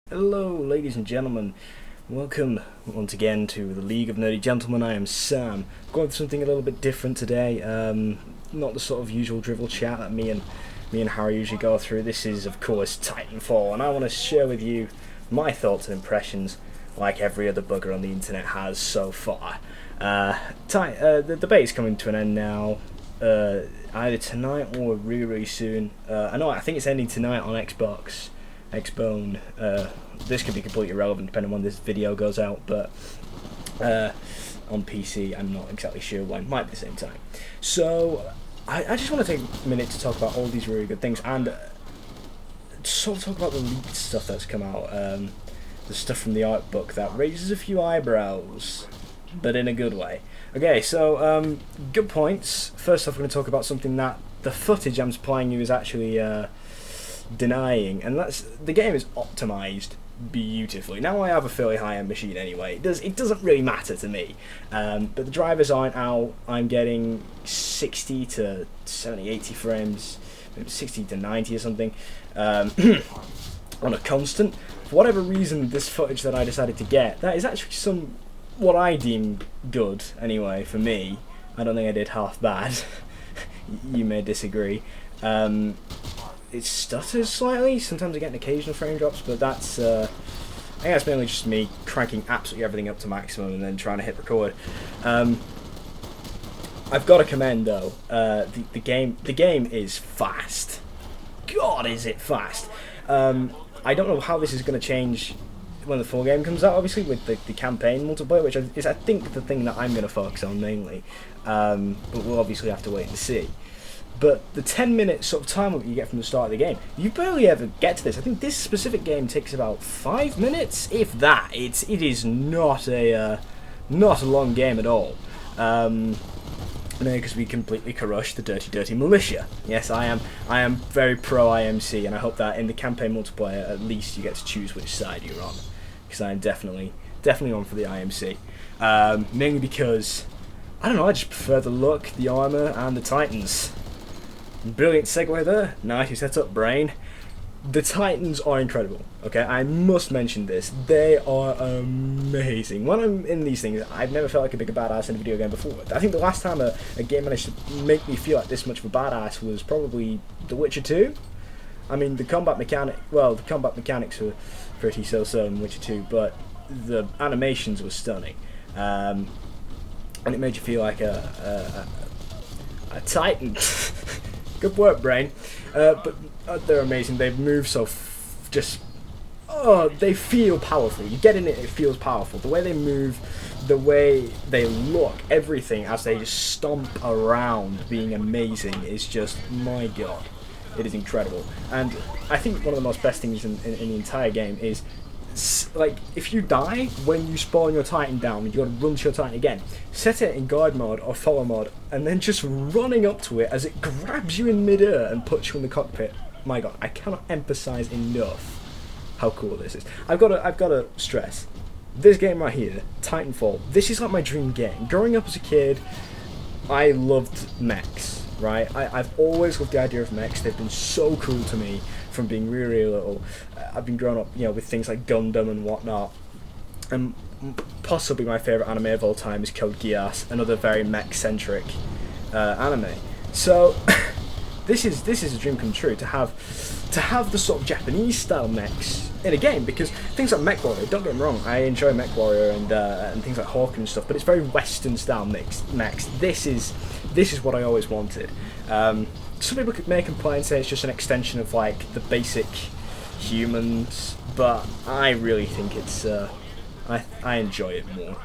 Hello, ladies and gentlemen. Welcome once again to the League of Nerdy Gentlemen. I am Sam. Going for something a little bit different today. Not the sort of usual drivel chat that me and Harry usually go through. This is, of course, Titanfall, and I want to share with you my thoughts and impressions, like every other bugger on the internet has so far. The debate's coming to an end now. Either tonight or really soon. I think it's ending tonight on Xbox. Xbone. This could be completely irrelevant depending on when this video goes out, but on PC I'm not exactly sure when. Might be the same time. So I just want to take a minute to talk about all these really good things and sort of talk about the leaked stuff that's come out. The stuff from the art book that raises a few eyebrows, but in a good way. Okay, so good points. First off, we're going to talk about something that the footage I'm supplying you is actually denying, and that's the game is optimized beautifully. Now I have a fairly high-end machine anyway. It doesn't really matter to me, but the drivers aren't out. I'm getting 60 to 70, 80 frames, maybe 60 to 90 or something on a constant. For whatever reason, this footage that I decided to get, that is actually what I deem good anyway for me. I don't think I did half bad. You may disagree. It stutters slightly. Sometimes I get an occasional frame drops, but that's I think that's mainly just me cranking absolutely everything up to maximum and then trying to hit record. I've got to commend though, the game is fast. God, is it fast! I don't know how this is going to change when the full game comes out, obviously with the campaign multiplayer, which is I think the thing that I'm going to focus on mainly. But we'll obviously have to wait and see. But the 10-minute sort of time limit you get from the start of the game, you barely ever get to this. I think this specific game takes about 5 minutes, if that. It is not a long game at all. Because we completely crushed the dirty militia. Yes, I am very pro IMC, and I hope that in the campaign multiplayer, at least you get to choose which side you're on. Because I am definitely on for the IMC. Mainly because I don't know, I just prefer the look, the armor, and the Titans. Brilliant segue there. Nicely set up, brain. The Titans are incredible. Okay, I must mention this. They are amazing. When I'm in these things, I've never felt like a bigger badass in a video game before. I think the last time a game managed to make me feel like this much of a badass was probably The Witcher 2. I mean, the combat mechanics were pretty so-so in Witcher 2, but the animations were stunning. And it made you feel like a Titan. Good work, brain. But they're amazing. They move so they feel powerful. You get in it, it feels powerful. The way they move, the way they look, everything as they just stomp around being amazing is just, my god. It is incredible. And I think one of the most best things in the entire game is, like, if you die when you spawn your Titan down, you gotta run to your Titan again. Set it in guard mode or follow mode, and then just running up to it as it grabs you in mid-air and puts you in the cockpit. My god, I cannot emphasize enough how cool this is. I've got to stress, this game right here, Titanfall, this is like my dream game. Growing up as a kid, I loved mechs, right? I've always loved the idea of mechs. They've been so cool to me from being really little. I've been growing up, with things like Gundam and whatnot. And possibly my favourite anime of all time is Code Geass, another very mech-centric anime. So this is a dream come true to have the sort of Japanese-style mechs in a game, because things like MechWarrior, don't get me wrong, I enjoy MechWarrior and things like Hawk and stuff, but it's very Western-style mechs. This is what I always wanted. Some people may complain and say it's just an extension of like the basic humans, but I really think it's I enjoy it more.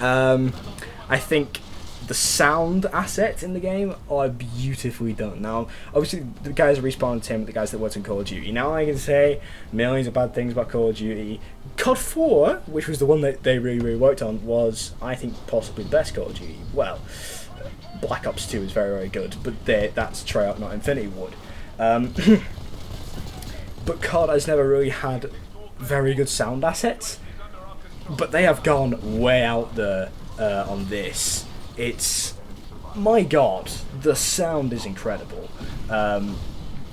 I think the sound assets in the game are beautifully done. Now, obviously, the guys at Respawn Entertainment, the guys that worked on Call of Duty. Now I can say millions of bad things about Call of Duty. COD 4, which was the one that they really worked on, was, I think, possibly the best Call of Duty. Well, Black Ops 2 is very good, but that's Treyarch, not Infinity Ward. But COD has never really had very good sound assets, but they have gone way out there on this. It's, my god, the sound is incredible.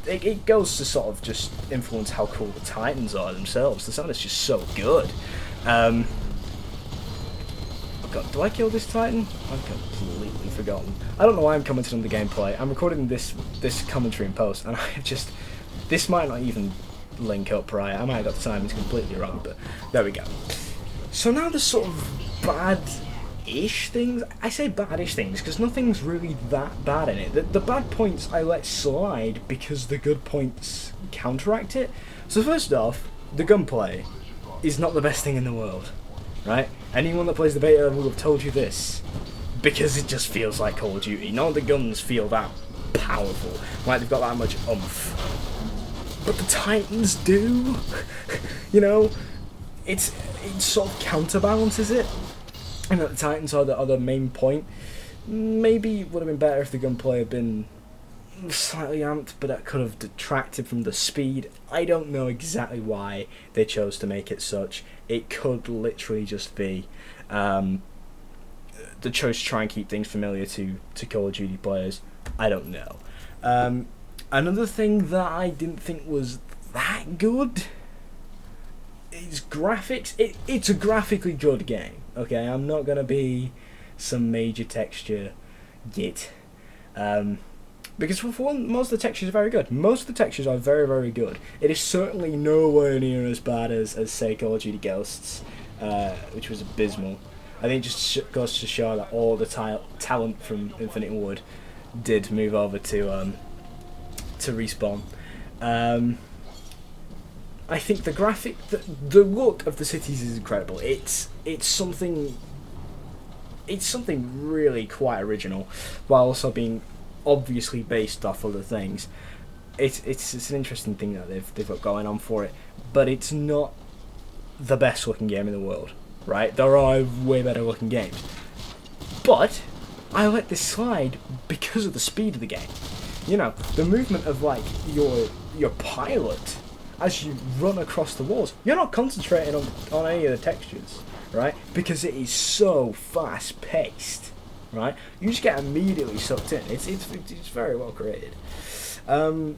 it goes to sort of just influence how cool the Titans are themselves. The sound is just so good. Oh God, do I kill this Titan? I've completely forgotten. I don't know why I'm commenting on the gameplay. I'm recording this commentary in post, and I just... This might not even link up right. I might have got the timings completely wrong, but there we go. So now the sort of bad-ish things... I say bad-ish things because nothing's really that bad in it. The bad points I let slide because the good points counteract it. So first off, the gunplay is not the best thing in the world. Right? Anyone that plays the beta will have told you this. Because it just feels like Call of Duty. None of the guns feel that powerful. Like they've got that much oomph. But the Titans do. You know? It sort of counterbalances it. And that the Titans are the main point. Maybe it would have been better if the gunplay had been slightly amped, but that could have detracted from the speed. I don't know exactly why they chose to make it such. It could literally just be the choice to try and keep things familiar to Call of Duty players. I don't know. Another thing that I didn't think was that good is graphics. It's a graphically good game. Okay, I'm not gonna be some major texture git. Because for one, most of the textures are very good. Most of the textures are very, very good. It is certainly nowhere near as bad as say, Call of Duty Ghosts, which was abysmal. I think it just goes to show that all the talent from Infinite Ward did move over to Respawn. I think the graphic, the look of the cities is incredible. It's something really quite original, while also being obviously based off other things. It's an interesting thing that they've got going on for it, but it's not the best looking game in the world, right? There are way better looking games, but I let this slide because of the speed of the game. You know, the movement of like your pilot as you run across the walls. You're not concentrating on any of the textures, right? Because it is so fast paced. Right, you just get immediately sucked in. It's very well created. Now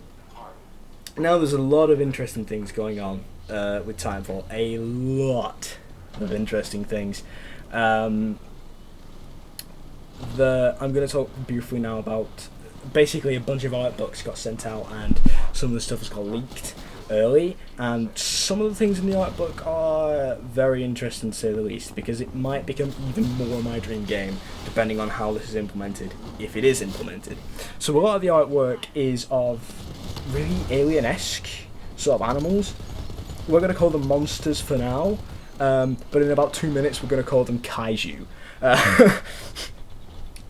there's a lot of interesting things going on with Titanfall. A lot of interesting things. I'm going to talk briefly now about basically a bunch of art books got sent out, and some of the stuff was got leaked early, and some of the things in the art book are very interesting to say the least, because it might become even more my dream game depending on how this is implemented, if it is implemented. So a lot of the artwork is of really alien-esque sort of animals. We're going to call them monsters for now, but in about 2 minutes we're going to call them kaiju.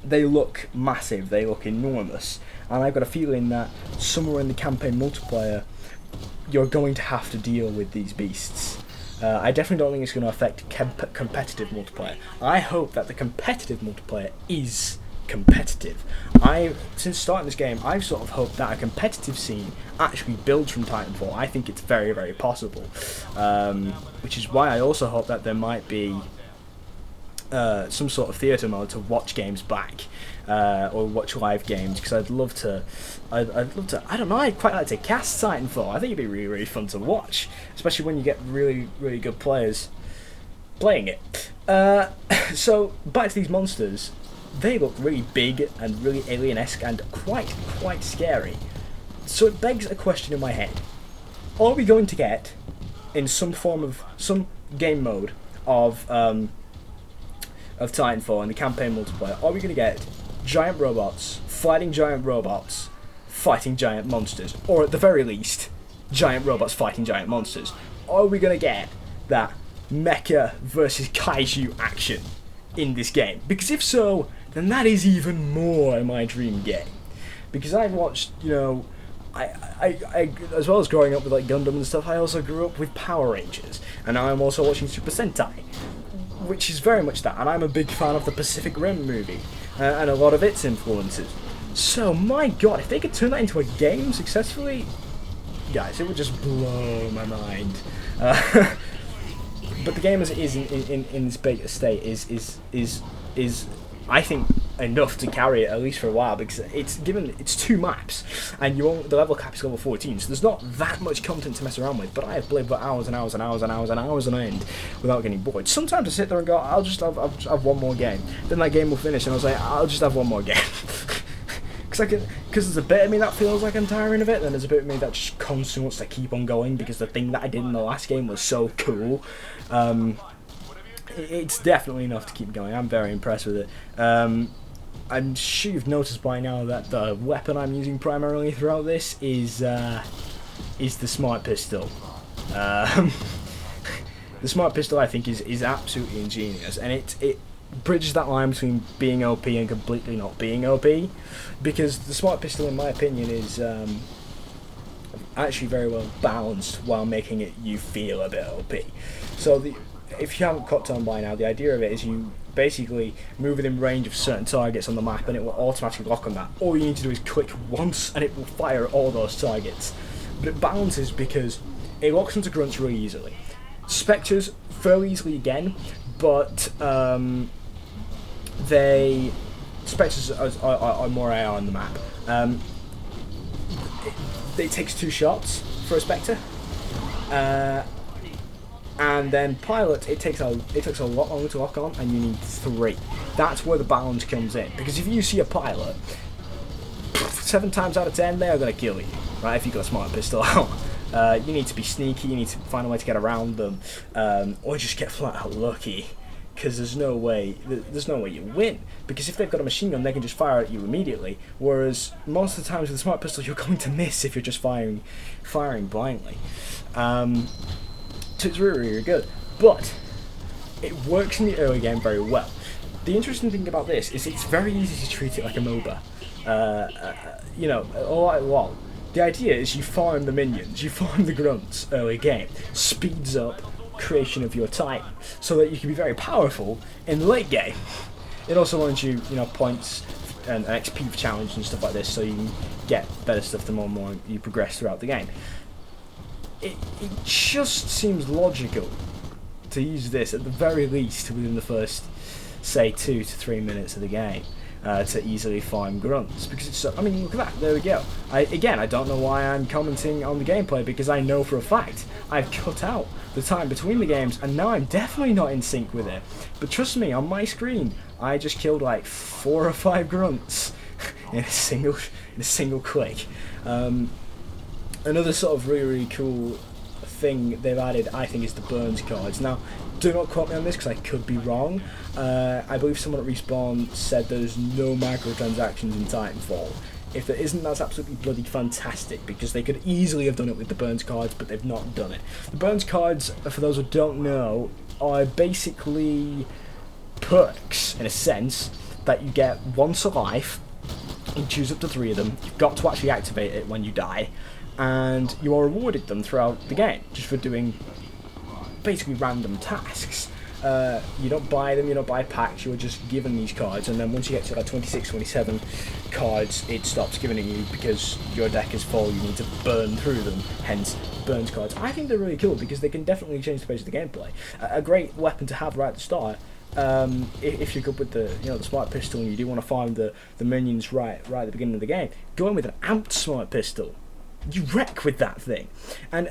They look massive, they look enormous, and I've got a feeling that somewhere in the campaign multiplayer you're going to have to deal with these beasts. I definitely don't think it's going to affect competitive multiplayer. I hope that the competitive multiplayer is competitive. Since starting this game, I've sort of hoped that a competitive scene actually builds from Titanfall. I think it's very, very possible. Which is why I also hope that there might be some sort of theatre mode to watch games back, or watch live games, because I'd love to, I don't know, I'd quite like to cast Titanfall. I think it'd be really, really fun to watch, especially when you get really, really good players playing it. So, back to these monsters. They look really big and really alien-esque and quite scary. So it begs a question in my head. Are we going to get, in some form of, some game mode of Titanfall and the campaign multiplayer, are we going to get giant robots fighting giant monsters, or at the very least, giant robots fighting giant monsters? Are we going to get that mecha versus kaiju action in this game? Because if so, then that is even more my dream game. Because I've watched, you know, I as well as growing up with like Gundam and stuff, I also grew up with Power Rangers, and now I'm also watching Super Sentai, which is very much that, and I'm a big fan of the Pacific Rim movie, and a lot of its influences. So, my god, if they could turn that into a game successfully, guys, it would just blow my mind. But the game as it is in its beta state is I think, enough to carry it at least for a while, because it's 2 maps and the level cap is level 14, so there's not that much content to mess around with. But I have played for hours and hours and hours and hours and hours on end without getting bored. Sometimes I sit there and go, I'll just have one more game. Then that game will finish and I was like, I'll just have one more game. Because there's a bit of me that feels like I'm tiring of it, then there's a bit of me that just constantly wants to keep on going because the thing that I did in the last game was so cool. It's definitely enough to keep going. I'm very impressed with it. I'm sure you've noticed by now that the weapon I'm using primarily throughout this is the smart pistol. The smart pistol, I think, is absolutely ingenious, and it bridges that line between being OP and completely not being OP, because the smart pistol, in my opinion, is actually very well balanced while making you feel a bit OP. So if you haven't caught on by now, the idea of it is you basically move within range of certain targets on the map and it will automatically lock on that. All you need to do is click once and it will fire at all those targets. But it balances because it locks onto grunts really easily. Spectres fairly easily again, but Spectres are more AI on the map. It takes 2 shots for a Spectre. And then Pilot, it takes a lot longer to lock on, and you need 3. That's where the balance comes in. Because if you see a Pilot, 7 times out of 10, they are going to kill you, right? If you've got a smart pistol out. You need to be sneaky, you need to find a way to get around them, or just get flat out lucky. Because there's no way you win. Because if they've got a machine gun, they can just fire at you immediately. Whereas most of the times with a smart pistol, you're going to miss if you're just firing blindly. So it's really, really good, but it works in the early game very well. The interesting thing about this is it's very easy to treat it like a MOBA, or like WoW. The idea is you farm the minions, you farm the grunts early game, speeds up creation of your Titan, so that you can be very powerful in the late game. It also earns you, points and XP for challenge and stuff like this, so you can get better stuff the more and more you progress throughout the game. It just seems logical to use this at the very least within the first, say, 2 to 3 minutes of the game to easily farm grunts, because it's so, I mean, look at that, there we go. I don't know why I'm commenting on the gameplay, because I know for a fact I've cut out the time between the games and now I'm definitely not in sync with it. But trust me, on my screen I just killed like 4 or 5 grunts in a single click. Another sort of really, really cool thing they've added, I think, is the burns cards. Now, do not quote me on this because I could be wrong. I believe someone at Respawn said there's no microtransactions in Titanfall. If there isn't, that's absolutely bloody fantastic, because they could easily have done it with the burns cards, but they've not done it. The burns cards, for those who don't know, are basically perks, in a sense, that you get once a life. You choose up to 3 of them. You've got to actually activate it when you die, and you are rewarded them throughout the game just for doing basically random tasks. You don't buy them, you don't buy packs, you're just given these cards, and then once you get to like 26, 27 cards, it stops giving it you because your deck is full, you need to burn through them, hence burns cards. I think they're really cool because they can definitely change the pace of the gameplay. A great weapon to have right at the start, if you're good with the smart pistol and you do want to farm the minions right at the beginning of the game, go in with an amped smart pistol. You wreck with that thing. And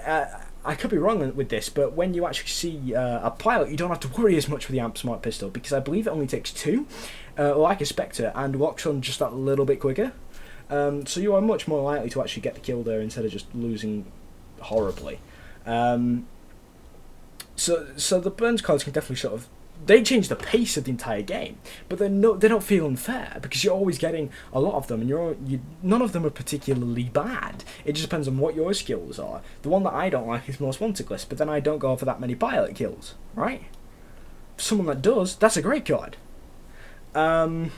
I could be wrong with this, but when you actually see a pilot, you don't have to worry as much with the amped smart pistol, because I believe it only takes 2, like a Spectre, and locks on just that little bit quicker. So you are much more likely to actually get the kill there instead of just losing horribly. So the burns cards can definitely they change the pace of the entire game, but they don't feel unfair, because you're always getting a lot of them, and none of them are particularly bad. It just depends on what your skills are. The one that I don't like is Most Wanted List, but then I don't go for that many pilot kills, right? For someone that does, that's a great card. I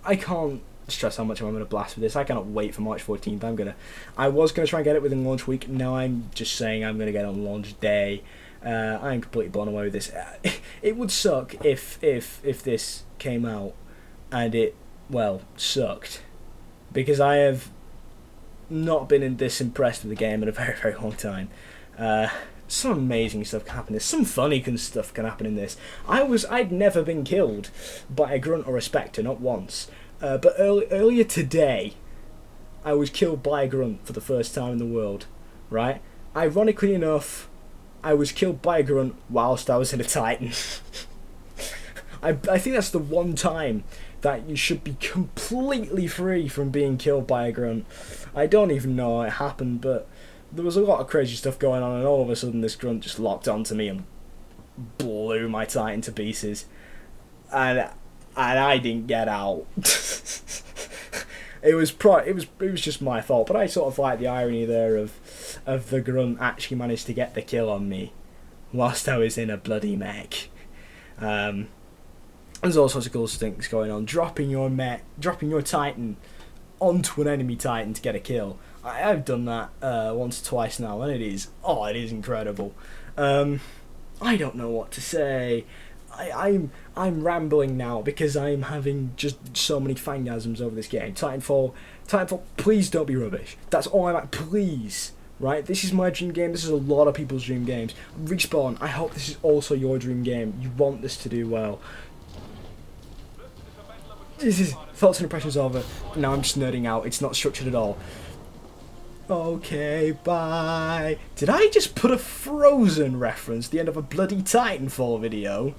can't stress how much I'm going to blast with this. I cannot wait for March 14th. I was going to try and get it within launch week. Now I'm just saying I'm going to get it on launch day. I'm completely blown away with this. It would suck if this came out and it, sucked, because I have not been this impressed with the game in a very, very long time. some amazing stuff can happen in this. Some funny stuff can happen in this. I'd never been killed by a grunt or a spectre, not once. But earlier today, I was killed by a grunt for the first time in the world, right? Ironically enough, I was killed by a grunt whilst I was in a Titan. I think that's the one time that you should be completely free from being killed by a grunt. I don't even know how it happened, but there was a lot of crazy stuff going on, and all of a sudden this grunt just locked onto me and blew my Titan to pieces. And I didn't get out. It was just my fault, but I sort of like the irony there of the grunt actually managed to get the kill on me whilst I was in a bloody mech. There's all sorts of cool things going on. Dropping your Titan onto an enemy Titan to get a kill. I've done that once or twice now, and it is incredible. I don't know what to say. I'm rambling now because I'm having just so many fangasms over this game. Titanfall, please don't be rubbish. That's all I'm at. Please, right? This is my dream game. This is a lot of people's dream games. Respawn, I hope this is also your dream game. You want this to do well. This is thoughts and impressions over. Now I'm just nerding out. It's not structured at all. Okay, bye. Did I just put a Frozen reference at the end of a bloody Titanfall video?